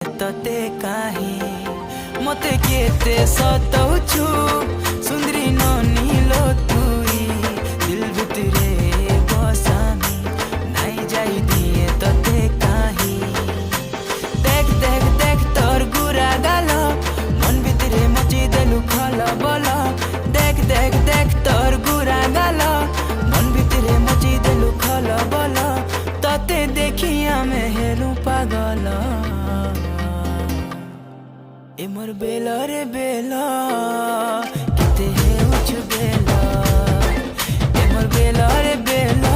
तते काहे मते केते सताउछु सुंदरी ननिलो तुई दिल भितरे बसामी नाई जाई दिए तते काहे देख देख देख तोर गुरा गाल मन भितरे मची देलु खल बल देख देख देख तोर गुरा गाल मन भितरे मची देलु खल बल तते देखी आमे हेलु पागल ए मोर बेला रे बेला किते है उच बेला ए मोर बेला रे बेला